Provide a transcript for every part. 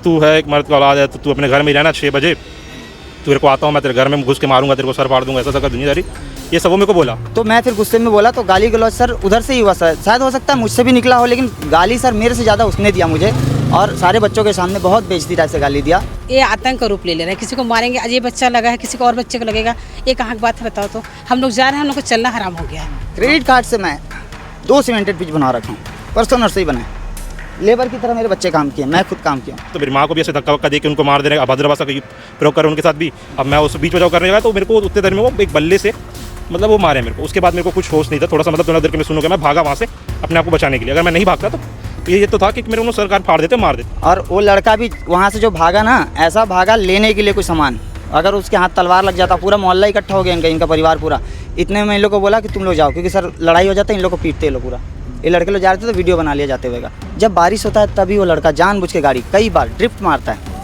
तू है एक मर्द का औलाद है तो तू अपने घर में ही रहना 6 बजे, तेरे को आता हूँ मैं तेरे घर में घुस के मारूंगा, तेरे को सर फाड़ दूंगा, ऐसा सब दुनियादारी, ये सब वो मेरे को बोला। तो मैं फिर गुस्से में बोला तो गाली गलौज सर उधर से ही हुआ सर, शायद हो सकता है मुझसे भी निकला हो, लेकिन गाली सर मेरे से ज़्यादा उसने दिया मुझे, और सारे बच्चों के सामने बहुत बेइज्जती टाइप से गाली दिया। ये आतंक का रूप ले रहा है, किसी को मारेंगे, आज ये बच्चा लगा है किसी को और बच्चे को लगेगा, ये कहाँ की बात है बताओ। तो हम लोग जा रहे हैं, हम लोग को चलना हराम हो गया है। क्रेडिट कार्ड से मैं 2 सीमेंटेड पिच बना रखा हूँ, परसों नर्सरी बनाए, लेबर की तरह मेरे बच्चे काम किए, मैं खुद काम किया। तो मेरी माँ को भी ऐसे धक्का वक्का दे के उनको मार देने का अभद्र भाषा का प्रयोग कर उनके साथ भी। अब मैं उस बीच बचाव करने लगा तो मेरे को उतने देर में वो एक बल्ले से मतलब वो मारे मेरे को। उसके बाद मेरे को कुछ होश नहीं था, थोड़ा सा मतलब थोड़ा देर के मैं सुनूँ कि मैं भागा वहाँ से अपने आप को बचाने के लिए। अगर मैं नहीं भागता तो ये तो था कि मेरे उन्होंने सरकार फाड़ देते, मार देते। और वो लड़का भी वहाँ से जो भागा ना, ऐसा भागा लेने के लिए कोई सामान, अगर उसके हाथ तलवार लग जाता पूरा मोहल्ला इकट्ठा हो गया, इनका परिवार पूरा। इतने में इन लोग को बोला कि तुम लोग जाओ, क्योंकि सर लड़ाई हो जाता है, इन लोग को पीटते हैं लोग पूरा। ये लड़के लोग जा रहे थे तो वीडियो बना लिया जाते हुए का। जब बारिश होता है तभी वो लड़का जानबूझ के गाड़ी कई बार ड्रिफ्ट मारता है।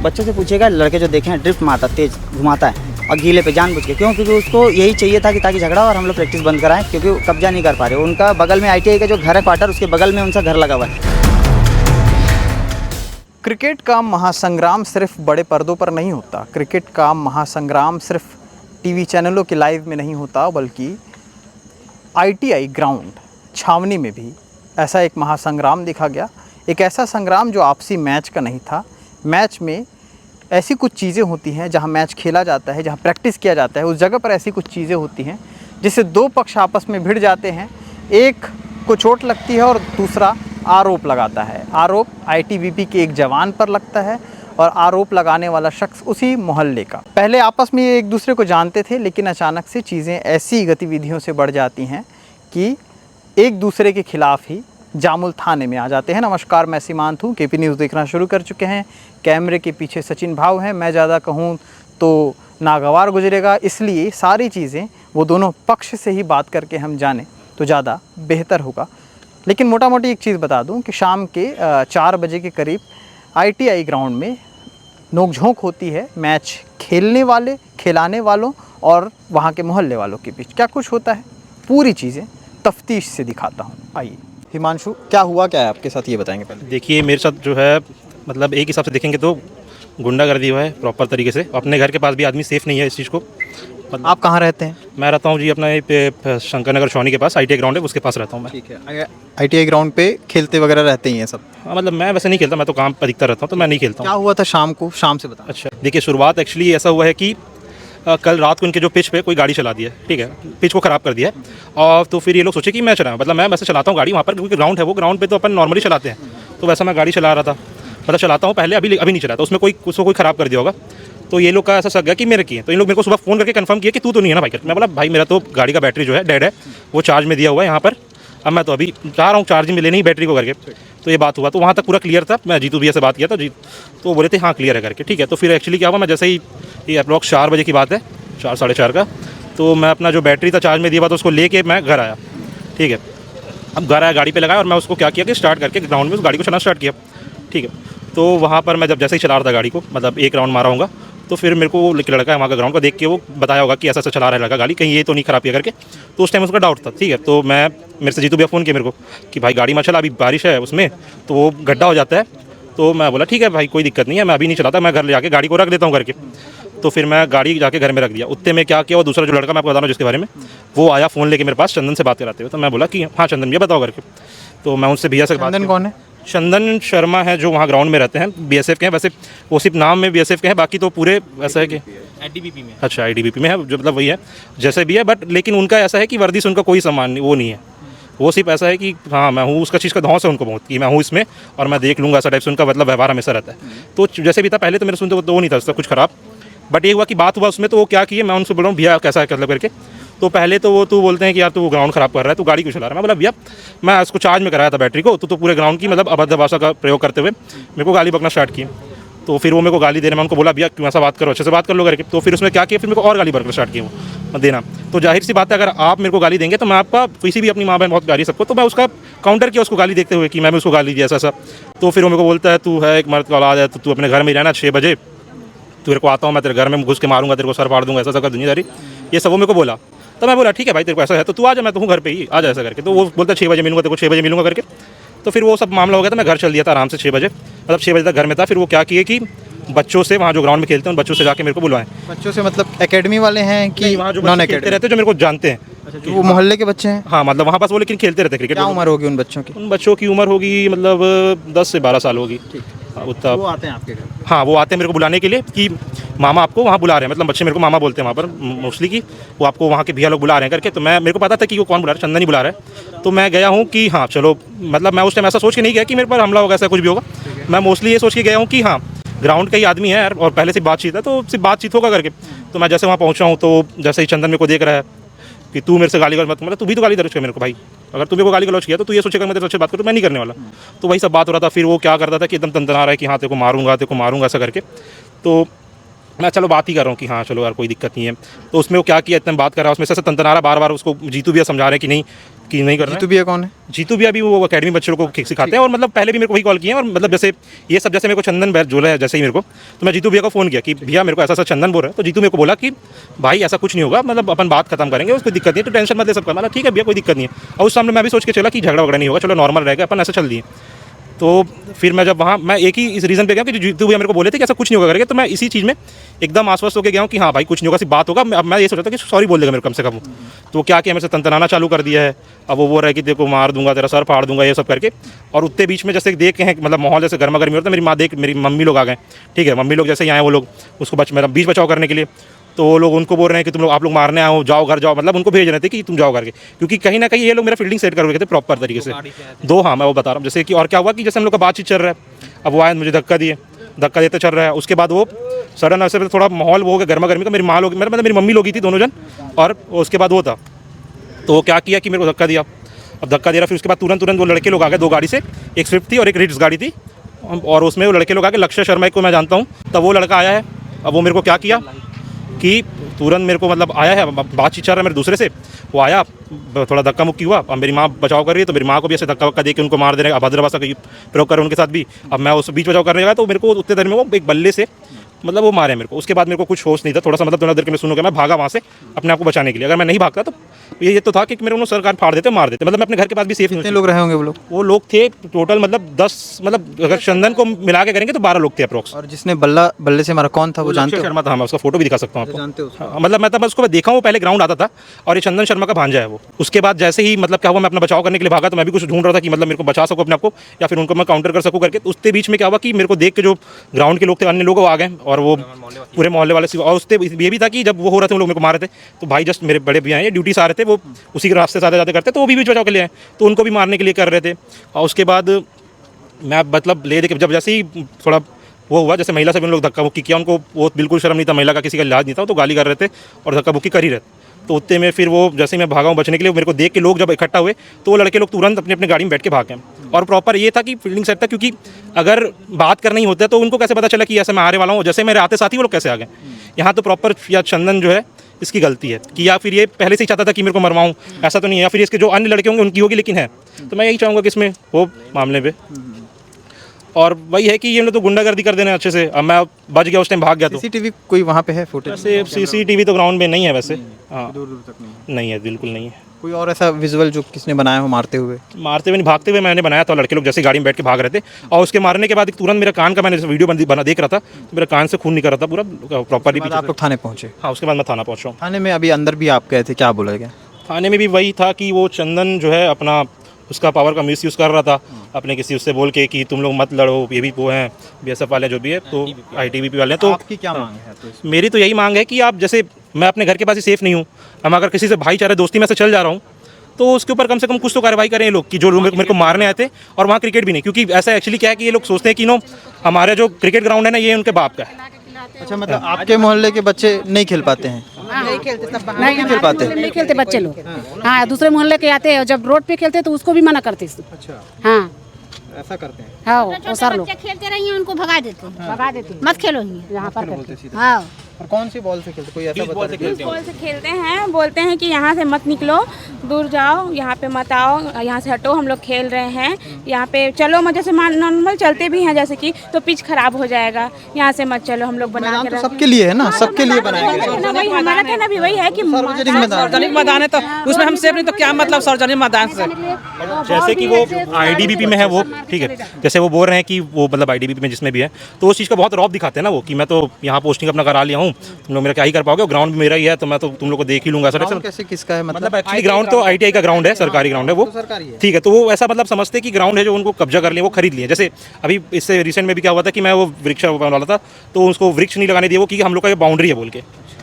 बच्चों से पूछेगा, लड़के जो देखे हैं ड्रिफ्ट मारता, तेज़ घुमाता है और गीले पे जानबूझ के। क्यों? क्योंकि उसको यही चाहिए था कि ताकि झगड़ा और हम लोग प्रैक्टिस बंद कराएं, क्योंकि वो कब्जा नहीं कर पा रहे। उनका बगल में ITI का जो घर है क्वार्टर, उसके बगल में उनका घर लगा हुआ है। क्रिकेट का महासंग्राम सिर्फ बड़े पर्दों पर नहीं होता। क्रिकेट का महासंग्राम सिर्फ टीवी चैनलों के लाइव में नहीं होता, बल्कि ITI ग्राउंड छावनी में भी ऐसा एक महासंग्राम देखा गया। एक ऐसा संग्राम जो आपसी मैच का नहीं था। मैच में ऐसी कुछ चीज़ें होती हैं, जहां मैच खेला जाता है, जहां प्रैक्टिस किया जाता है, उस जगह पर ऐसी कुछ चीज़ें होती हैं जिससे 2 पक्ष आपस में भिड़ जाते हैं। एक को चोट लगती है और दूसरा आरोप लगाता है। आरोप ITBP के एक जवान पर लगता है और आरोप लगाने वाला शख्स उसी मोहल्ले का। पहले आपस में एक दूसरे को जानते थे, लेकिन अचानक से चीज़ें ऐसी गतिविधियों से बढ़ जाती हैं कि एक दूसरे के खिलाफ ही जामुल थाने में आ जाते हैं। नमस्कार, मैं सीमांत हूँ, KP न्यूज़ देखना शुरू कर चुके हैं। कैमरे के पीछे सचिन भाव हैं। मैं ज़्यादा कहूँ तो नागवार गुजरेगा, इसलिए सारी चीज़ें वो दोनों पक्ष से ही बात करके हम जानें तो ज़्यादा बेहतर होगा। लेकिन मोटा मोटी एक चीज़ बता दूं कि शाम के 4 बजे के करीब ITI ग्राउंड में नोकझोंक होती है मैच खेलने वाले, खिलाने वालों और वहाँ के मोहल्ले वालों के बीच। क्या कुछ होता है, पूरी चीज़ें तफ्तीश से दिखाता हूँ। आइए हिमांशु, क्या हुआ, क्या है आपके साथ, ये बताएंगे पहले। देखिए मेरे साथ जो है मतलब एक हिसाब से देखेंगे तो गुंडागर्दी हुआ है प्रॉपर तरीके से। अपने घर के पास भी आदमी सेफ़ नहीं है इस चीज़ को। मतलब आप कहाँ रहते हैं? मैं रहता हूँ जी अपना ये शंकर नगर छावनी के पास ITI ग्राउंड है, उसके पास रहता हूँ मैं। ठीक है, ITI ग्राउंड पे खेलते वगैरह रहते ही हैं सब? हाँ मतलब मैं वैसे नहीं खेलता, मैं तो काम पर अधिकतर रहता हूँ, तो मैं नहीं खेलता हूँ। क्या हुआ था शाम को, शाम से बता। अच्छा देखिए, शुरुआत एक्चुअली ऐसा हुआ है कि कल रात को इनके जो पिच पे कोई गाड़ी चला दी है, ठीक है, पिच को ख़राब कर दिया है। और तो फिर ये लोग सोचे कि मैं चलाऊँ, मतलब मैं वैसे चलाता हूँ गाड़ी वहाँ पर, क्योंकि ग्राउंड है वो, ग्राउंड पे तो अपन नॉर्मली चलाते हैं। तो वैसा मैं गाड़ी चला रहा था, मतलब चलाता हूँ पहले, अभी नहीं चलाता। उसमें उसको कोई ख़राब कर दिया होगा। तो ये लोग का ऐसा शक गया कि मेरे की है। तो इन लोग मेरे को सुबह फ़ोन करके कंफर्म किया कि तू तो नहीं है ना भाई। मैं बोला भाई मेरा तो गाड़ी का बैटरी जो है डेड है, वो चार्ज में दिया हुआ है यहाँ पर। अब मैं तो अभी जा रहा हूँ चार्जिंग में लेने ही बैटरी को करके। तो ये बात हुआ, तो वहाँ तक पूरा क्लियर था। मैं जीतू भैया से बात किया था, तो बोले थे हाँ क्लियर है करके, ठीक है। तो फिर एक्चुअली क्या हुआ, मैं जैसे ही ये अप्रॉक्स 4 बजे की बात है, 4 साढ़े 4 का, तो मैं अपना जो बैटरी था चार्ज में दिया हुआ तो उसको लेके मैं घर आया, ठीक है। अब घर आया, गाड़ी पे लगाया और मैं उसको क्या किया कि स्टार्ट करके ग्राउंड में उस गाड़ी को चलाना स्टार्ट किया, ठीक है। तो वहाँ पर मैं जब जैसे ही चला रहा था गाड़ी को, मतलब 1 राउंड मारा होगा, तो फिर मेरे को लड़का है वहाँ का ग्राउंड को देख के वो बताया होगा कि ऐसा ऐसा चला रहा है लड़का गाड़ी, कहीं ये तो नहीं खराब किया करके। तो उस टाइम उसका डाउट था, ठीक है। तो मैं मेरे से जीतू भैया फ़ोन किया मेरे को कि भाई गाड़ी मत चला, अभी बारिश है उसमें तो वो गड्ढा हो जाता है। तो मैं बोला ठीक है भाई कोई दिक्कत नहीं है, मैं अभी नहीं चलाता, मैं घर ले जाके गाड़ी को रख देता हूँ करके। तो फिर मैं गाड़ी जाके घर में रख दिया। उतने में क्या किया, वो दूसरा जो लड़का मैं आपको बता रहा हूँ जिसके बारे में, वो आया फ़ोन लेके मेरे पास चंदन से बात कराते हुए। तो मैं बोला कि हाँ चंदन भैया बताओ करके। तो मैं उनसे भैया से बात। चंदन कौन है? चंदन शर्मा है, जो वहाँ ग्राउंड में रहते हैं, BSF के हैं। वैसे वो सिर्फ नाम में BSF के हैं, बाकी तो पूरे ऐसा है कि ITBP में। अच्छा ITBP में है, जो मतलब वही है जैसे भी है, बट लेकिन उनका ऐसा है कि वर्दी से उनका कोई सामान नहीं, वो नहीं है। वो सिर्फ ऐसा है कि हाँ मैं हूँ, उसका चीज़ का धौंस है उनको बहुत कि मैं हूँ इसमें और मैं देख लूँगा, ऐसा टाइप से उनका मतलब व्यवहार हमेशा रहता है। तो जैसे भी था पहले तो मेरे सुनते वो नहीं था उसका कुछ ख़राब, बट ये हुआ कि बात हुआ उसमें। तो वो क्या किए, मैं उनसे बोल रहा हूँ भैया कैसा मतलब करके। तो पहले तो वो तू बोलते हैं कि यार तू ग्राउंड ख़राब कर रहा है, तू गाड़ी क्यों चला रहा है। मैं बोला भैया मैं उसको चार्ज में कराया था बैटरी को, तो पूरे ग्राउंड की मतलब अभद्र भाषा का प्रयोग करते हुए मेरे को गाली बकना स्टार्ट की। तो फिर वो मेरे को गाली देने में उनको बोला भैया क्यों ऐसा बात करो, अच्छे से बात कर लो करके। तो फिर उसमें क्या किया, फिर मेरे को और गाली बकना स्टार्ट की वो देना। तो जाहिर सी बात है अगर आप मेरे को गाली देंगे तो मैं आपका किसी भी अपनी माँ बहन बहुत गाली सबको, तो मैं उसका काउंटर किया उसको गाली देखते हुए कि मैं भी उसको गाली दिया ऐसा। तो फिर वो मेरे को बोलता है तू है एक मर्द का औलाद है तो तू अपने घर में ही रहना 6 बजे, तेरे को आता हूँ मैं तेरे घर में घुस के मारूंगा, तेरे को सर फाड़ दूंगा, ऐसा सब दुनियादारी, ये सब वो मेरे को बोला। तो मैं बोला ठीक है भाई तेरे को ऐसा है तो तू आ जा, मैं तो हूँ घर पे ही, आ जा ऐसा करके। तो वो बोलता 6 बजे मिलूंगा, तेरे को 6 बजे मिलूंगा करके। तो फिर वो सब मामला हो गया था, मैं घर चल दिया था आराम से 6 बजे, मतलब 6 बजे तक घर में था। फिर वो क्या किए कि बच्चों से वहाँ जो ग्राउंड में खेलते हैं उन बच्चों से जाके मेरे को बुलवाएं। बच्चों से मतलब एकेडमी वाले हैं कि वहाँ जो नॉन बच्चे खेलते एकेडमी? रहते हैं जो मेरे को जानते हैं, अच्छा, वो मोहल्ले के बच्चे हैं? हाँ मतलब वहाँ पास वो लेकिन खेलते रहते हैं क्रिकेट। क्या उम्र होगी उन बच्चों की? उन बच्चों की उम्र होगी मतलब 10 से 12 साल होगी। उतना वो आते हैं आपके घर? हाँ वो आते हैं मेरे को बुलाने के लिए कि मामा आपको वहाँ बुला रहे हैं, मतलब बच्चे मेरे को मामा बोलते हैं वहाँ पर मोस्टली कि वो आपको वहाँ के भैया लोग बुला रहे हैं करके। तो मैं, मेरे को पता था कि वो कौन बुला रहा है, चंदन ही बुला रहा है। तो मैं गया हूँ कि हाँ चलो, मतलब मैं उस टाइम ऐसा सोच के नहीं गया कि मेरे पर हमला होगा, ऐसा कुछ भी होगा। मैं मोस्टली ये सोच के गया हूँ कि हाँ ग्राउंड का ही आदमी है यार, और पहले से बातचीत है तो सिर्फ बातचीत होगा करके। तो मैं जैसे वहाँ पहुँचा हूँ तो जैसे ही चंदन मेरे को देख रहा है कि तू मेरे से गाली गलौज मत, मतलब तू भी तो गाली गलौज किया मेरे को भाई, अगर तू मेरे को गाली गलौज किया तो तू ये सोचेगा मैं तेरे से अच्छे बात करूँ, मैं नहीं करने वाला। तो वही सब बात हो रहा था। फिर वो क्या करता था कि एकदम तनतना रहा है कि हाँ तेरे को मारूंगा ऐसा करके। तो मैं चलो बात ही कर रहा हूँ कि हाँ चलो यार कोई दिक्कत नहीं है। तो उसमें वो क्या किया, इतना बात कर रहा है उसमें से तनतना रहा बार बार। उसको जीतू भैया समझा रहे हैं कि नहीं करना है। जीतू भैया कौन है? जीतू भैया भी वो अकेडमी बच्चों को सिखाते हैं, और मतलब पहले भी मेरे को वही कॉल किए हैं। और मतलब जैसे ये सब, जैसे मेरे को चंदन बैर जोला है जैसे ही मेरे को, तो मैं जीतू भैया को फ़ोन किया कि भैया मेरे को ऐसा चंदन बोल रहा है। तो जीतू मेरे को बोला कि भाई ऐसा कुछ नहीं होगा, मतलब अपन बात खत्म करेंगे, उसको दिक्कत नहीं है, तो टेंशन मत ले सबका। मतलब ठीक है भैया कोई दिक्कत नहीं है। और उस सामने मैं भी सोच के चला कि झगड़ा वगड़ा नहीं होगा, चलो नॉर्मल रहेगा, अपन ऐसा चल दिए। तो फिर मैं जब वहाँ, मैं एक ही इस रीज़न पे गया कि जीतू भैया मेरे को बोले थे कि ऐसा कुछ नहीं होगा करके। तो मैं इसी चीज़ में एकदम आश्वस्त होकर गया हूँ कि हाँ भाई कुछ नहीं होगा, सिर्फ बात होगा। अब मैं ये सोचा था कि सॉरी बोल देगा मेरे को कम से कम। तो क्या किया, मेरे से तनतनाना चालू कर दिया है। अब वो रहा कि देखो मार दूंगा, तेरा सर फाड़ दूंगा, ये सब करके। और उतने बीच में जैसे देख के हैं मतलब माहौल जैसे गर्मा गर्मी होता है, मेरी माँ देख, मेरी मम्मी लोग आ गए, ठीक है। मम्मी लोग जैसे ही आए वो लोग उसको मेरा बीच बचाव करने के लिए। तो वो लोग उनको बोल रहे हैं कि तुम लोग, आप लोग मारने आओ, जाओ घर जाओ, मतलब उनको भेज रहे थे कि तुम जाओ करके, क्योंकि कहीं ना कहीं ये लोग मेरा फील्डिंग सेट कर रहे थे प्रॉपर तरीके से। दो, हाँ मैं वो बता रहा हूँ जैसे कि। और क्या हुआ कि जैसे हम लोग का बातचीत चल रहा है, अब वो आए मुझे धक्का देते चल रहा है। उसके बाद वो सडन ऐसे थोड़ा माहौल वो हो गया गर्मा गर्मी का। मेरी माँ लोग, मतलब मेरी मम्मी लोग ही थी दोनों जन, और उसके बाद वो था। तो वो क्या किया कि मेरे को धक्का दिया। अब धक्का दे रहा, फिर उसके बाद तुरंत वो लड़के लोग आ गए 2 गाड़ी से, एक स्विफ्ट थी और एक रिट्स गाड़ी थी। और उसमें वो लड़के लोग आ गए, लक्ष्य शर्मा को मैं जानता हूँ, तब वो लड़का आया है। अब वो मेरे को क्या किया कि तुरंत मेरे को मतलब आया है, बातचीत चल रहा है मेरे दूसरे से, वो आया, थोड़ा धक्का मुक्की हुआ। अब मेरी माँ बचाव कर रही है, तो मेरी माँ को भी ऐसे धक्का वक्का दे के उनको मार देने का अभद्र भाषा का प्रयोग कर उनके साथ भी। अब मैं उस बीच बचाव करने लगा, तो मेरे को उतने देर में वो एक बल्ले से मतलब वो मारे मेरे को। उसके बाद मेरे को कुछ होश नहीं था, थोड़ा सा मतलब थोड़ा देर के मैं सुनूंगा, मैं भागा वहाँ से अपने आप को बचाने के लिए। अगर मैं नहीं भागता तो ये तो था कि मेरे को सरकार फाड़ देते, मार देते, मतलब मैं अपने घर के पास भी सेफ नहीं। कितने लोग रहे होंगे वो लोग? वो लोग थे टोटल मतलब 10, मतलब अगर चंदन को मिला के करेंगे तो 12 लोग थे अप्रोक्स। और जिसने बल्ले से मारा कौन था, वो जानते हो? शर्मा था, मैं उसका फोटो भी दिखा सकता हूँ आपको। जानते हो उसको? हाँ, मतलब मैं तब उसको देखा हूँ, पहले ग्राउंड आता था, और ये चंदन शर्मा का भांजा है वो। उसके बाद जैसे ही मतलब क्या हुआ, मैं अपना बचाव करने के लिए भागा, तो मैं भी कुछ ढूंढ रहा था कि मतलब मेरे को बचा सकूँ अपने आप को, या फिर उनको मैं काउंटर कर सकूँ करके। तो उसके बीच में क्या हुआ कि मेरे को देख के जो ग्राउंड के लोग थे, अन्य लोग आ गए, और वो पूरे मोहल्ले वाले। और उससे ये भी था कि जब वो हो रहे थे, वो लोग मेरे को मार रहे थे, तो भाई जस्ट मेरे बड़े भैया हैं, ये ड्यूटी से आ रहे थे, वो उसी के रास्ते से आते जाते करते, तो वो भी बीच बचाव के लिए आए, तो उनको भी मारने के लिए कर रहे थे। और उसके बाद मैं मतलब ले दे के जब जैसे ही थोड़ा वो हुआ, जैसे महिला से भी उन लोग धक्का मुक्की किया, उनको वो बिल्कुल शर्म नहीं था, महिला का किसी का लिहाज नहीं था, तो गाली कर रहे थे और धक्का मुक्की कर ही रहे थे। तो उतने में फिर वो जैसे ही मैं भागा हूँ बचने के लिए, मेरे को देख के लोग जब इकट्ठा हुए, तो वो लड़के लोग तुरंत अपनी अपनी गाड़ी में बैठ के भाग गए। और प्रॉपर ये था कि फील्डिंग सेट था, क्योंकि अगर बात करना ही होता है तो उनको कैसे पता चला कि ऐसे मैं आने वाला हूँ, जैसे मेरे आते साथ ही वो लोग कैसे आ गए। यहाँ तो प्रॉपर या चंदन जो है इसकी गलती है कि, या फिर ये पहले से ही चाहता था कि मेरे को मरवाऊँ, ऐसा तो नहीं है, या फिर इसके जो अन्य लड़के होंगे उनकी होगी, लेकिन है। तो मैं यही चाहूँगा कि इसमें वो मामले पे, और वही है कि ये लोग तो गुंडागर्दी कर देना अच्छे से। अब मैं बच गया, उस टाइम भाग गया। तो सीसीटीवी कोई वहाँ पे है फुटेज? वैसे सीसीटीवी तो ग्राउंड में नहीं है वैसे, हाँ दूर दूर तक नहीं है, बिल्कुल नहीं है। कोई और ऐसा विजुअल जो किसने बनाया हो मारते हुए? नहीं, भागते हुए मैंने बनाया था। लड़के लोग जैसे गाड़ी में बैठ के भाग रहे थे, और उसके मारने के बाद तुरंत मेरा कान का, मैंने वीडियो बना देख रहा था, तो मेरा कान से खून निकल रहा था पूरा प्रॉपरली। आप लोग थाने पहुँचे? हाँ, उसके बाद मैं थाना पहुँचा हूँ। थाने में अभी अंदर भी आप गए थे, क्या बोला गया? थाने में भी वही था कि वो चंदन जो है अपना उसका पावर का मिसयूज़ कर रहा था, अपने किसी उससे बोल के कि तुम लोग मत लड़ो, ये भी वो हैं BSF वाले जो भी है, तो ITBP वाले हैं। तो आपकी क्या मांग है? तो मेरी तो यही मांग है कि आप, जैसे मैं अपने घर के पास ही सेफ़ नहीं हूँ, हम अगर किसी से भाईचारा दोस्ती में से चल जा रहा हूँ, तो उसके ऊपर कम से कम कुछ तो कार्रवाई करें ये लोग, कि जो लोग मेरे को मारने आए थे। और वहाँ क्रिकेट भी नहीं, क्योंकि ऐसा एक्चुअली क्या है कि ये लोग सोचते हैं कि हमारा जो क्रिकेट ग्राउंड है ना, ये उनके बाप का है। अच्छा, मतलब आपके मोहल्ले के बच्चे नहीं खेल पाते हैं? नहीं खेल पाते, नहीं खेलते बच्चे लोग। हाँ, दूसरे मोहल्ले के आते हैं, जब रोड पे खेलते तो उसको भी मना करते। अच्छा, हाँ ऐसा करते हैं? हाँ, वो सर लोग खेलते रहिए, उनको भगा देते, भगा देते, मत खेलो यहाँ पर हाँ। और कौन सी बॉल से खेलते, कोई ऐसा बता रहे थे? बॉल से खेलते हैं, बोलते हैं कि यहाँ से मत निकलो, दूर जाओ, यहाँ पे मत आओ, यहाँ से हटो, हम लोग खेल रहे हैं, यहाँ पे चलो मत, जैसे नॉर्मल चलते भी हैं जैसे कि, तो पिच खराब हो जाएगा, यहाँ से मत चलो, हम लोग बना के मैदान तो सबके लिए है ना, सबके लिए बनाया गया है। वही हमारा कहना भी वही है कि सार्वजनिक मैदान सार्वजनिक मैदान है तो उसमें हम सेफ नहीं, तो क्या मतलब सार्वजनिक मैदान से? जैसे कि वो आईडीबीपी में है वो, ठीक है, जैसे वो बोल रहे हैं कि वो मतलब आईडीबीपी में जिसमें भी है, तो उस चीज़ का बहुत रौब दिखाते हैं ना वो, कि मैं तो यहाँ पोस्टिंग अपना करा लिया हूँ, तुम लोग मेरा क्या ही कर पाओगे, ग्राउंड भी मेरा ही है, तो मैं तो तुम लोग को देख ही लूंगा सर। ग्राउंड कैसे किसका है मतलब एक्चुअली ग्राउंड तो आईटीआई का ग्राउंड है, सरकारी ग्राउंड है वो, ठीक है, तो वो ऐसा मतलब समझते हैं कि ग्राउंड है जो उनको कब्जा कर लिया, वो खरीद लिए। जैसे अभी इससे रिसेंट में भी क्या हुआ था कि मैं वो वृक्ष वाला था, तो उसको वृक्ष नहीं लगाने दिए वो, कि हम लोग का ये बाउंड्री है बोल के,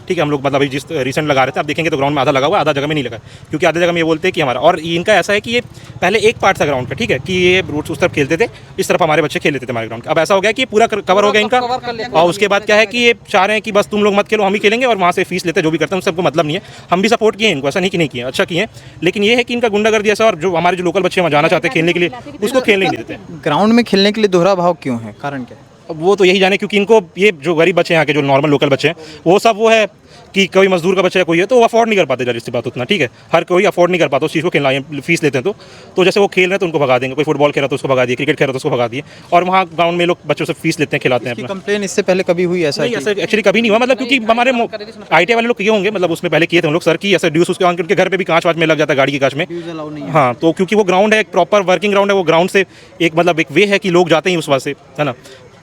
ठीक है, हम लोग मतलब अभी जिस रिसेंट लगा रहे थे, आप देखेंगे तो ग्राउंड में आधा लगा हुआ, आधा जगह में नहीं लगा, क्योंकि आधा जगह में ये बोलते हैं कि हमारा, और इनका ऐसा है कि ये पहले एक पार्ट था ग्राउंड का, ठीक है, कि ये रूट्स उस तरफ खेलते थे, इस तरफ हमारे बच्चे खेल लेते थे हमारे ग्राउंड का। अब ऐसा हो गया कि पूरा कवर हो गया इनका, और उसके बाद क्या है कि ये चाह रहे हैं कि बस तुम लोग मत खेलो, हम ही खेलेंगे, और वहाँ से फीस लेते, जो भी करते हैं सबको मतलब नहीं है। हम भी सपोर्ट किए इनको, ऐसा नहीं कि नहीं किए, अच्छा किए, लेकिन ये है कि इनका गुंडागर्दी ऐसा, और जो हमारे जो लोकल बच्चे वहाँ जाना चाहते हैं खेलने के लिए, उसको खेलने नहीं देते। ग्राउंड में खेलने के लिए दोहरा भाव क्यों है, कारण क्या है? अब वो तो यही जाने, क्योंकि इनको ये जो गरीब बच्चे हैं यहाँ के, जो नॉर्मल लोकल बच्चे हैं, वो सब वो है कि कोई मजदूर का बच्चा है कोई है, तो वो अफोर्ड नहीं कर पाते, जैसी बात उतना, ठीक है, हर कोई अफोर्ड नहीं कर पाता उस चीज़ को खेलना, फीस लेते हैं तो जैसे वो खेल रहे हैं तो उनको भगा देंगे, कोई फुटबॉल खेल रहा है तो उसको भगा दिए, क्रिकेट खेल रहा है तो उसको भगा दिए, और वहाँ ग्राउंड में लोग बच्चों से फीस लेते हैं, खिलाते हैं अपना। कंप्लेन इससे पहले कभी हुई ऐसा? नहीं, ऐसा एक्चुअली कभी नहीं हुआ, मतलब क्योंकि हमारे आईटीआई वाले लोग किए होंगे, मतलब उसमें पहले किए थे हम लोग सर की, ऐसे ड्यूस उसके उनके घर पे भी कांच वाच में लग जाता है, गाड़ी के कांच में। हाँ, तो क्योंकि वो ग्राउंड है, एक प्रॉपर वर्किंग ग्राउंड है, वो ग्राउंड से एक मतलब एक वे है कि लोग जाते हैं उस वास्ते, है ना,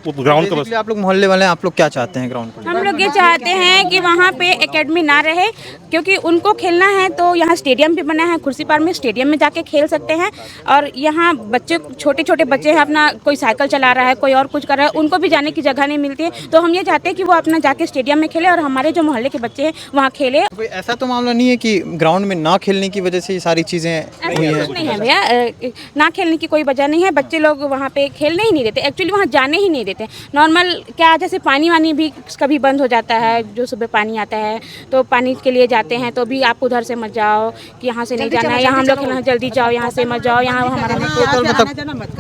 वो ग्राउंड का बस। आप लोग मोहल्ले वाले, आप लोग क्या चाहते हैं ग्राउंड पर? हम लोग ये चाहते हैं कि वहाँ पे एकेडमी ना रहे, क्योंकि उनको खेलना है तो यहाँ स्टेडियम भी बना है, कुर्सी पार में स्टेडियम में जाके खेल सकते हैं, और यहाँ बच्चे छोटे छोटे बच्चे हैं, अपना कोई साइकिल चला रहा है, कोई और कुछ कर रहा है, उनको भी जाने की जगह नहीं मिलती है, तो हम ये चाहते हैं कि वो अपना जाके स्टेडियम में खेले, और हमारे जो मोहल्ले के बच्चे हैं वहाँ खेले। कोई ऐसा तो मामला नहीं है कि ग्राउंड में ना खेलने की वजह से ये सारी चीज़ें हुई हैं? कुछ नहीं है भैया, ना खेलने की कोई वजह नहीं है, बच्चे लोग वहाँ पे खेलने ही नहीं देते, एक्चुअली वहाँ जाने ही नहीं देते। नॉर्मल क्या, जैसे पानी वानी भी कभी बंद हो जाता है, जो सुबह पानी आता है तो पानी के लिए जाते हैं, तो भी आप उधर से मत जाओ, कि यहाँ से नहीं जाना है, यहाँ हम लोग खेलना, जल्दी जाओ, यहाँ से मत जाओ, यहाँ हमारा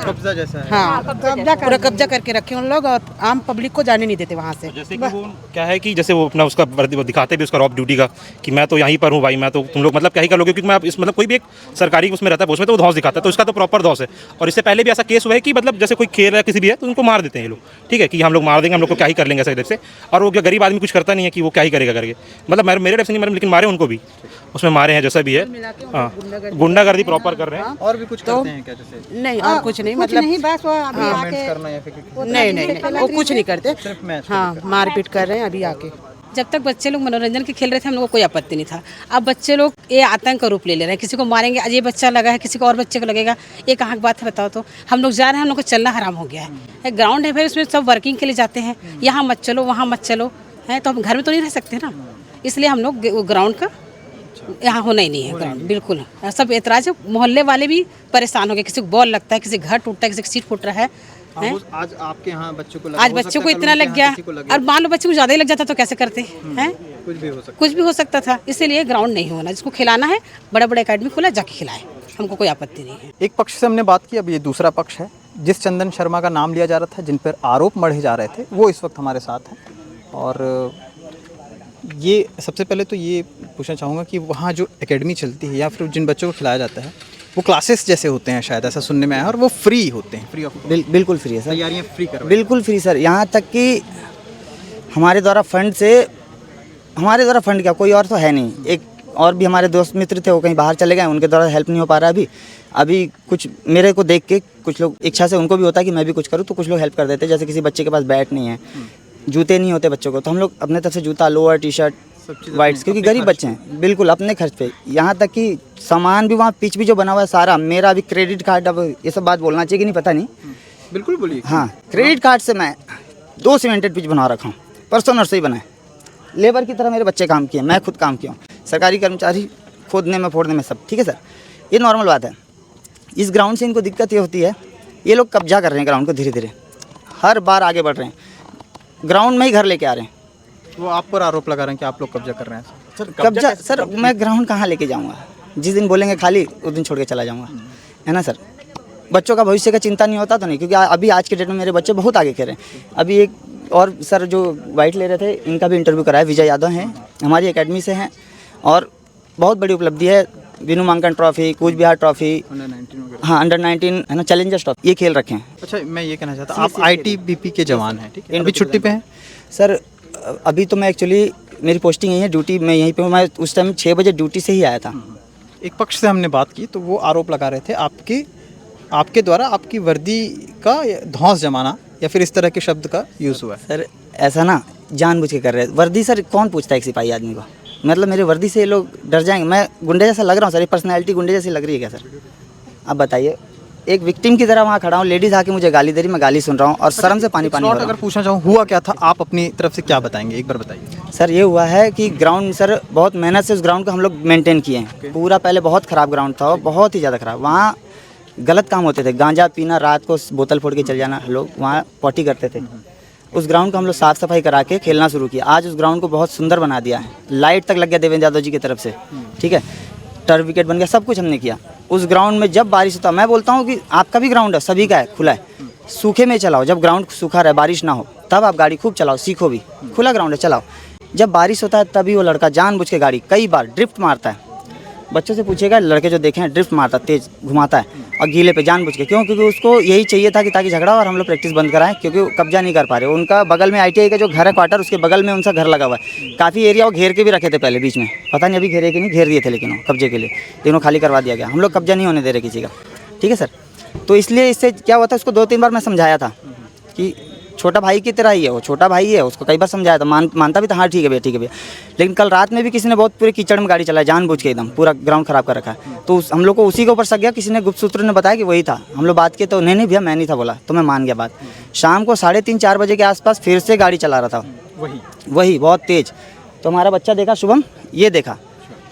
कब्जा जैसा है। हाँ, पूरा कब्जा करके रखे उन लोग, और आम पब्लिक को जाने नहीं देते वहाँ से। जैसे कि वो क्या है कि जैसे वो अपना उसका वो दिखाते भी उसका रॉब ड्यूटी का, कि मैं तो यहीं पर हूँ भाई, मैं तो तुम लोग मतलब क्या ही कर लोगे, क्योंकि मैं इस मतलब कोई भी एक सरकारी उसमें रहता है उसमें, तो वो धौस दिखाता है, तो इसका तो प्रॉपर धौस है। और इससे पहले भी ऐसा केस हुआ है कि मतलब जैसे कोई खेल रहा है किसी भी है, तो उनको मार देते हैं ये लोग, ठीक है, कि हम लोग मार देंगे, हम लोग को क्या ही कर लेंगे ऐसे से, और वो गरीब आदमी कुछ करता नहीं है कि वो क्या ही करेगा करके, मतलब मेरे तरफ से नहीं, लेकिन मारे उनको भी, उसमें मारे हैं जैसा भी है। हाँ, गुंडागर्दी प्रॉपर कर रहे हैं। और भी कुछ करते हैं क्या जैसे? नहीं, और कुछ नहीं, मतलब नहीं, बस वो अभी आके करना या फिर नहीं, वो कुछ नहीं करते, सिर्फ मैच? हाँ, मारपीट कर रहे हैं अभी आके। जब तक बच्चे लोग मनोरंजन के खेल रहे थे हम लोग को कोई आपत्ति नहीं था। अब बच्चे लोग ये आतंक का रूप ले रहे हैं, किसी को मारेंगे, आज ये बच्चा लगा है, किसी को और बच्चे को लगेगा, ये कहाँ की बात है बताओ तो। हम लोग जा रहे हैं, हम लोग को चलना हराम हो गया है। ग्राउंड है भाई, उसमें सब वर्किंग के लिए जाते हैं, यहाँ मत चलो, वहाँ मत चलो, है तो हम घर में तो नहीं रह सकते ना, इसलिए हम लोग ग्राउंड का यहाँ होना ही नहीं है ग्राउंड, बिल्कुल। सब एतराज़ है, मोहल्ले वाले भी परेशान हो गए, किसी को बॉल लगता है, किसी का घर टूटता है, किसी का सीट फूट रहा है। आज आपके यहाँ बच्चों को लगा, आज बच्चों को इतना लग गया, और मान लो बच्चे को ज़्यादा ही लग जाता तो कैसे करते हैं? कुछ भी हो सकता था, इसीलिए ग्राउंड नहीं होना, जिसको खिलाना है बड़ा बड़ा एकेडमी खोला, जाके खिलाए, हमको कोई आपत्ति नहीं है। एक पक्ष से हमने बात की, अब ये दूसरा पक्ष है। जिस चंदन शर्मा का नाम लिया जा रहा था, जिन पर आरोप मढ़े जा रहे थे, वो इस वक्त हमारे साथ हैं। और ये सबसे पहले तो ये पूछना चाहूँगा कि वहाँ जो एकेडमी चलती है या फिर जिन बच्चों को खिलाया जाता है, वो क्लासेस जैसे होते हैं, शायद ऐसा सुनने में आया, और वो फ्री होते हैं? फ्री ऑफ बिल्कुल फ्री है सर, तैयारियाँ फ्री कर, बिल्कुल फ्री सर। यहाँ तक कि हमारे द्वारा फंड क्या, कोई और तो है नहीं, एक और भी हमारे दोस्त मित्र थे, वो कहीं बाहर चले गए, उनके द्वारा हेल्प नहीं हो पा रहा अभी कुछ मेरे को देख के कुछ लोग इच्छा से, उनको भी होता है कि मैं भी कुछ करूँ, तो कुछ लोग हेल्प कर देते हैं। जैसे किसी बच्चे के पास बैट नहीं है, जूते नहीं होते बच्चों को, तो हम लोग अपने तरफ से जूता, लोअर, टी शर्ट, वाइट्स, क्योंकि गरीब बच्चे हैं, बिल्कुल अपने खर्च पे। यहाँ तक कि सामान भी, वहाँ पिच भी जो बना हुआ है सारा मेरा, अभी क्रेडिट कार्ड, अब ये सब बात बोलना चाहिए कि नहीं पता नहीं, बिल्कुल बोलिए। हाँ, क्रेडिट कार्ड से मैं 2 सीमेंटेड पिच बना रखा हूँ, परसों नर्सरी बनाए, लेबर की तरह मेरे बच्चे काम किए, मैं खुद काम किया हूँ, सरकारी कर्मचारी खोदने में फोड़ने में सब, ठीक है सर, ये नॉर्मल बात है। इस ग्राउंड से इनको दिक्कत ये होती है, ये लोग कब्जा कर रहे हैं ग्राउंड को, धीरे धीरे हर बार आगे बढ़ रहे हैं, ग्राउंड में ही घर लेके आ रहे हैं। वो आप पर आरोप लगा रहे हैं कि आप लोग कब्जा कर रहे हैं? सर कब्जा, सर मैं ग्राउंड कहाँ लेके जाऊँगा, जिस दिन बोलेंगे खाली उस दिन छोड़ के चला जाऊँगा, है ना सर। बच्चों का भविष्य का चिंता नहीं होता तो नहीं, क्योंकि अभी आज के डेट में मेरे बच्चे बहुत आगे खेल रहे हैं। अभी एक और सर जो वाइट ले रहे थे इनका भी इंटरव्यू कराया, विजय यादव हैं, हमारी एकेडमी से हैं और बहुत बड़ी उपलब्धि है। विनू मांकन ट्रॉफी, कूच बिहार ट्रॉफी, हाँ अंडर 19 है ना, चैलेंजर्स ट्रॉफी, ये खेल रखे हैं। अच्छा, मैं ये कहना चाहता हूँ, आप आईटीबीपी के जवान हैं, ठीक है, अभी छुट्टी पे हैं? सर अभी तो मैं एक्चुअली मेरी पोस्टिंग यही है, ड्यूटी मैं यहीं पे हूँ। मैं उस टाइम 6 बजे ड्यूटी से ही आया था। एक पक्ष से हमने बात की तो वो आरोप लगा रहे थे आपके द्वारा आपकी वर्दी का धौंस जमाना या फिर इस तरह के शब्द का यूज़ हुआ है। सर ऐसा ना जानबूझ के कर रहे हैं। वर्दी सर कौन पूछता है एक सिपाही आदमी को? मतलब मेरे वर्दी से ये लोग डर जाएंगे? मैं गुंडे जैसा लग रहा हूँ सर? ये पर्सनैलिटी गुंडे जैसी लग रही है क्या सर? आप बताइए। एक विक्टिम की तरह वहाँ खड़ा हूँ, लेडीज़ आके मुझे गाली दे रही, मैं गाली सुन रहा हूँ और शर्म से पानी हो रहा हूँ। अगर पूछना चाहूँ हुआ क्या था, आप अपनी तरफ से क्या बताएंगे, एक बार बताइए। सर ये हुआ है कि ग्राउंड सर बहुत मेहनत से उस ग्राउंड को हम लोग मेंटेन किए हैं। पूरा पहले बहुत ख़राब ग्राउंड था, बहुत ही ज़्यादा ख़राब। वहाँ गलत काम होते थे, गांजा पीना, रात को बोतल फोड़ के चल जाना, लोग वहाँ पॉटी करते थे। उस ग्राउंड को हम लोग साफ़ सफाई करा के खेलना शुरू किया। आज उस ग्राउंड को बहुत सुंदर बना दिया है, लाइट तक लग गया देवेंद्र यादव जी की तरफ से, ठीक है, टर्फ विकेट बन गया, सब कुछ हमने किया। उस ग्राउंड में जब बारिश होता, मैं बोलता हूँ कि आपका भी ग्राउंड है, सभी का है, खुला है, सूखे में चलाओ। जब ग्राउंड सूखा रहे, बारिश ना हो, तब आप गाड़ी खूब चलाओ, सीखो भी, खुला ग्राउंड है, चलाओ। जब बारिश होता है तभी वो लड़का जानबूझ के गाड़ी कई बार ड्रिफ्ट मारता है। बच्चों से पूछेगा, लड़के जो देखे हैं ड्रिफ्ट मारता, तेज़ घुमाता है और गीले पे जानबूझ के। क्यों? क्योंकि उसको यही चाहिए था कि ताकि झगड़ा और हम लोग प्रैक्टिस बंद कराएं, क्योंकि वो कब्जा नहीं कर पा रहे। उनका बगल में ITI का जो घर है क्वार्टर, उसके बगल में उनका घर लगा हुआ है। काफ़ी एरिया वो घेर के भी रखे थे पहले बीच में, पता नहीं अभी घेरे कि नहीं, घेर दिए थे लेकिन वो कब्जे के लिए, तीनों खाली करवा दिया गया। हम लोग कब्जा नहीं होने दे रहे किसी का, ठीक है सर। तो इसलिए इससे क्या हुआ था, उसको 2-3 बार मैं समझाया था कि छोटा भाई की तरह ही है वो, छोटा भाई है, उसको कई बार समझाया था, मानता भी था, हाँ ठीक है भैया, ठीक है भैया। लेकिन कल रात में भी किसी ने बहुत पूरे कीचड़ में गाड़ी चलाई, जानबूझ के एकदम पूरा ग्राउंड खराब कर रखा है। तो हम लोग को उसी के ऊपर शक गया, किसी ने गुप्त सूत्र ने बताया कि वही था। हम लोग बात किए तो नहीं भैया मैं नहीं था बोला, तो मैं मान गया बात। शाम को 3:30-4 बजे के आसपास फिर से गाड़ी चला रहा था, वही बहुत तेज़। तो हमारा बच्चा देखा, शुभम, ये देखा,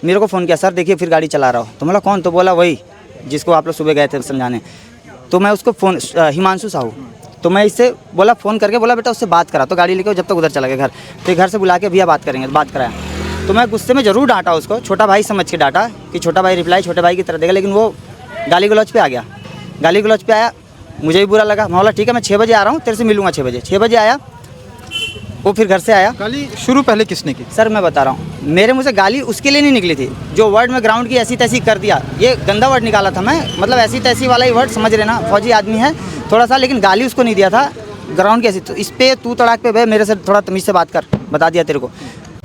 मेरे को फ़ोन किया, सर देखिए फिर गाड़ी चला रहा हो। तो बोला कौन? तो बोला वही जिसको आप लोग सुबह गए थे समझाने। तो मैं उसको फ़ोन, हिमांशु साहू, तो मैं इससे बोला, फ़ोन करके बोला बेटा उससे बात करा। तो गाड़ी लेके जब तक उधर चला गया घर, तो घर से बुला के भैया बात करेंगे, बात कराया। तो मैं गुस्से में ज़रूर डांटा उसको, छोटा भाई समझ के डांटा कि छोटा भाई रिप्लाई छोटे भाई की तरह देगा, लेकिन वो गाली गलौज पे आ गया। गाली गलौज पे आया, मुझे भी बुरा लगा। मैं बोला ठीक है मैं 6 बजे आ रहा हूँ, तेरे से मिलूँगा 6 बजे। 6 बजे आया वो, फिर घर से आया। गाली शुरू पहले किसने की? सर मैं बता रहा हूँ, मेरे मुँह से गाली उसके लिए नहीं निकली थी, जो वर्ड में ग्राउंड की ऐसी तैसी कर दिया, ये गंदा वर्ड निकाला था मैं, मतलब ऐसी तैसी वाला ही वर्ड, समझ रहे ना, फौजी आदमी है थोड़ा सा, लेकिन गाली उसको नहीं दिया था ग्राउंड की ऐसी। तो इस पे तू तड़ाक पे भाई मेरे से थोड़ा तमीज़ से बात कर, बता दिया तेरे को।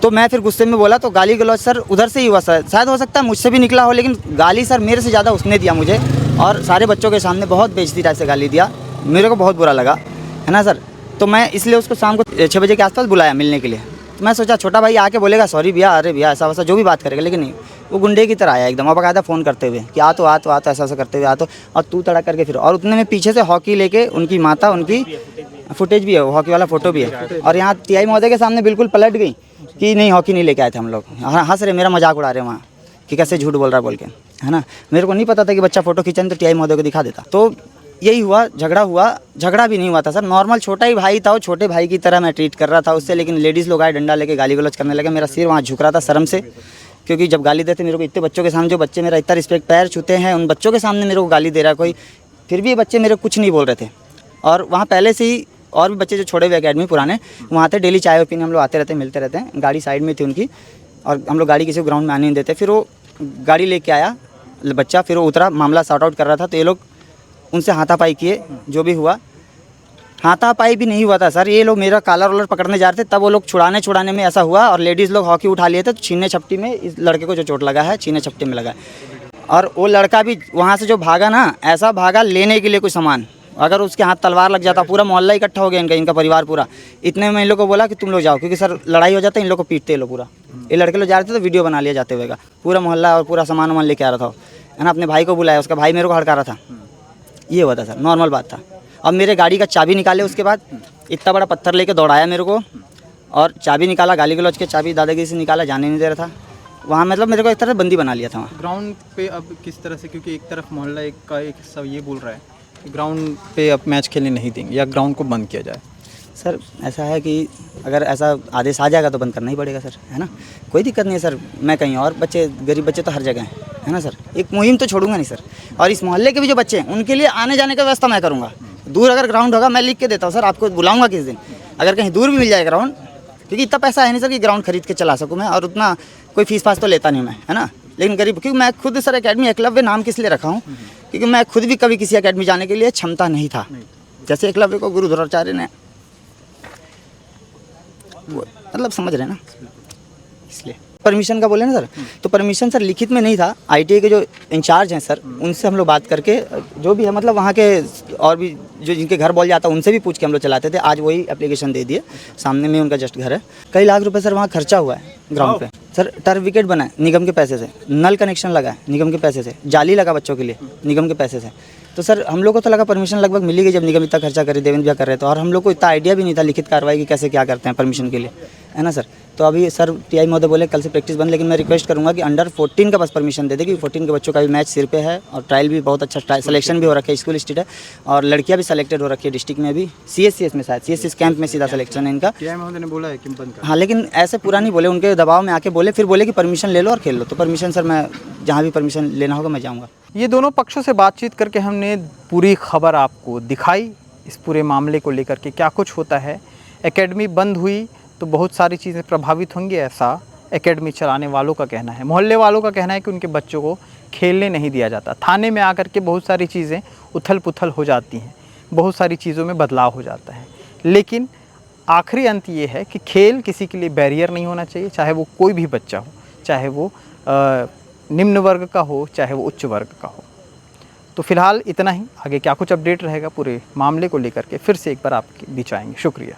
तो मैं फिर गुस्से में बोला, तो गाली गलौज सर उधर से ही हुआ सर, शायद हो सकता है मुझसे भी निकला हो, लेकिन गाली सर मेरे से ज़्यादा उसने दिया मुझे, और सारे बच्चों के सामने बहुत बेइज्जती टाइप से गाली दिया। मेरे को बहुत बुरा लगा, है ना सर। तो मैं इसलिए उसको शाम को 6 बजे के आसपास बुलाया मिलने के लिए। तो मैं सोचा छोटा भाई आके बोलेगा सॉरी भैया, अरे भैया ऐसा वैसा जो भी बात करेगा, लेकिन नहीं, वो गुंडे की तरह आया एकदम, और बकायदा फ़ोन करते हुए कि आ तो ऐसा ऐसा करते हुए आ तो, और तू तड़ा करके फिर। और उतने में पीछे से हॉकी लेके उनकी माता, उनकी फुटेज भी है, हॉकी वाला फ़ोटो भी है, और यहाँ TI महोदय के सामने बिल्कुल पलट गई कि नहीं हॉकी नहीं लेके आए थे हम लोग। हंस रहे, मेरा मजाक उड़ा रहे वहाँ कि कैसे झूठ बोल रहा है बोल के, है ना। मेरे को नहीं पता था कि बच्चा फ़ोटो खींचा, तो TI महोदय को दिखा देता। तो यही हुआ, झगड़ा हुआ। झगड़ा भी नहीं हुआ था सर, नॉर्मल छोटा ही भाई था, वो छोटे भाई की तरह मैं ट्रीट कर रहा था उससे, लेकिन लेडीज़ लोग आए डंडा लेके गाली गलौज करने लगे। मेरा सिर वहाँ झुक रहा था शर्म से, क्योंकि जब गाली देते मेरे को इतने बच्चों के सामने, जो बच्चे मेरा इतना रिस्पेक्ट, पैर छूते हैं, उन बच्चों के सामने मेरे को गाली दे रहा है कोई, फिर भी ये बच्चे मेरे को कुछ नहीं बोल रहे थे। और वहाँ पहले से ही और भी बच्चे जो छोड़े हुए अकेडमी पुराने, वहाँ थे, डेली चाय पीने हम लोग आते रहते, मिलते रहते हैं। गाड़ी साइड में थी उनकी, और हम लोग गाड़ी किसी को ग्राउंड में आने नहीं देते। फिर वो गाड़ी लेके आया बच्चा, फिर वो उतरा, मामला सॉर्ट आउट कर रहा था, तो ये लोग उनसे हाथापाई किए। जो भी हुआ, हाथापाई भी नहीं हुआ था सर, ये लोग मेरा कॉलर वॉलर पकड़ने जा रहे थे, तब वो लोग छुड़ाने में ऐसा हुआ, और लेडीज़ लोग हॉकी उठा लिए थे, तो छीने छपटी में इस लड़के को जो चोट लगा है, छीने छपटी में लगा है। और वो लड़का भी वहाँ से जो भागा ना, ऐसा भागा लेने के लिए कोई सामान, अगर उसके हाथ तलवार लग जाता, पूरा मोहल्ला इकट्ठा हो गया, इनका परिवार पूरा। इतने में इन लोग को बोला कि तुम लोग जाओ, क्योंकि सर लड़ाई हो जाता है, इन लोग को पीटते लोग पूरा। ये लड़के लोग जा रहे थे तो वीडियो बना लिया जाते हुए का, पूरा मोहल्ला और पूरा सामान वामान लेके आ रहा था, है ना। अपने भाई को बुलाया, उसका भाई मेरे को हड़का रहा था, ये हुआ था सर, नॉर्मल बात था। अब मेरे गाड़ी का चाबी निकाले, उसके बाद इतना बड़ा पत्थर लेके दौड़ाया मेरे को, और चाबी निकाला, गाली गलौज के चाबी दादागिरी से निकाला, जाने नहीं दे रहा था वहाँ, मतलब मेरे को एक तरह बंदी बना लिया था वहाँ ग्राउंड पे। अब किस तरह से, क्योंकि एक तरफ मोहल्ला एक हिस्सा ये बोल रहा है कि ग्राउंड पे अब मैच खेलने नहीं देंगे या ग्राउंड को बंद किया जाए। सर ऐसा है कि अगर ऐसा आदेश आ जाएगा तो बंद करना ही पड़ेगा सर, है ना। कोई दिक्कत नहीं है सर, मैं कहीं और, बच्चे गरीब बच्चे तो हर जगह हैं, है ना सर। एक मुहिम तो छोड़ूंगा नहीं सर, और इस मोहल्ले के भी जो बच्चे हैं उनके लिए आने जाने का व्यवस्था मैं करूँगा। दूर अगर ग्राउंड होगा मैं लिख के देता हूँ सर, आपको बुलाऊँगा किस दिन, अगर कहीं दूर भी मिल जाए ग्राउंड, क्योंकि इतना पैसा है नहीं सर कि ग्राउंड खरीद के चला सकूँ मैं, और उतना कोई फीस फास तो लेता नहीं मैं, है ना। लेकिन गरीब, क्योंकि मैं खुद सर एकेडमी एकलव्य नाम किस लिए रखा हूँ, क्योंकि मैं खुद भी कभी किसी एकेडमी जाने के लिए क्षमता नहीं था। जैसे एकलव्य को गुरु द्रोणाचार्य ने, मतलब समझ रहे हैं ना, इसलिए परमिशन का बोले ना सर, तो परमिशन सर लिखित में नहीं था। आईटीआई के जो इंचार्ज हैं सर, उनसे हम लोग बात करके जो भी है, मतलब वहाँ के और भी जो जिनके घर बोल जाता उनसे भी पूछ के हम लोग चलाते थे। आज वही एप्लीकेशन दे दिए, सामने में उनका जस्ट घर है। कई लाख रुपए सर वहाँ खर्चा हुआ है ग्राउंड पे सर। टर्फ विकेट बना है निगम के पैसे से, नल कनेक्शन लगा है निगम के पैसे से, जाली लगा बच्चों के लिए निगम के पैसे से। तो सर हम लोग को तो लगा परमिशन लगभग मिली गई जब निगम इतना खर्चा करे, देवेंद्र भैया कर रहे थे, और हम लोग को इतना आइडिया भी नहीं था लिखित कार्रवाई की कैसे क्या करते हैं परमिशन के लिए, है ना सर। तो अभी सर टीआई महोदय बोले कल से प्रैक्टिस बंद, लेकिन मैं रिक्वेस्ट करूंगा कि अंडर 14 का बस परमिशन दे दे, क्योंकि 14 के बच्चों का भी मैच सिर पे है और ट्रायल भी बहुत अच्छा सिलेक्शन भी हो रखा है, स्कूल स्टेट है, और लड़कियां भी सेलेक्टेड हो रखी है डिस्ट्रिक्ट में भी, CSCS में, शायद CSCS कैंप में सीधा सिलेक्शन है इनका। टीआई महोदय ने बोला है कि बंद कर। हाँ, लेकिन ऐसे पूरा नहीं बोले, उनके दबाव में आके बोले, फिर बोले कि परमिशन ले लो और खेल लो। तो परमिशन सर मैं जहाँ भी परमिशन लेना होगा मैं जाऊँगा। ये दोनों पक्षों से बातचीत करके हमने पूरी खबर आपको दिखाई, इस पूरे मामले को लेकर के क्या कुछ होता है। एकेडमी बंद हुई तो बहुत सारी चीज़ें प्रभावित होंगी, ऐसा एकेडमी चलाने वालों का कहना है। मोहल्ले वालों का कहना है कि उनके बच्चों को खेलने नहीं दिया जाता। थाने में आकर के बहुत सारी चीज़ें उथल पुथल हो जाती हैं, बहुत सारी चीज़ों में बदलाव हो जाता है, लेकिन आखिरी अंत ये है कि खेल किसी के लिए बैरियर नहीं होना चाहिए, चाहे वो कोई भी बच्चा हो, चाहे वो निम्न वर्ग का हो, चाहे वो उच्च वर्ग का हो। तो फिलहाल इतना ही। आगे क्या कुछ अपडेट रहेगा पूरे मामले को लेकर के फिर से एक बार आपके बीच आएंगे। शुक्रिया।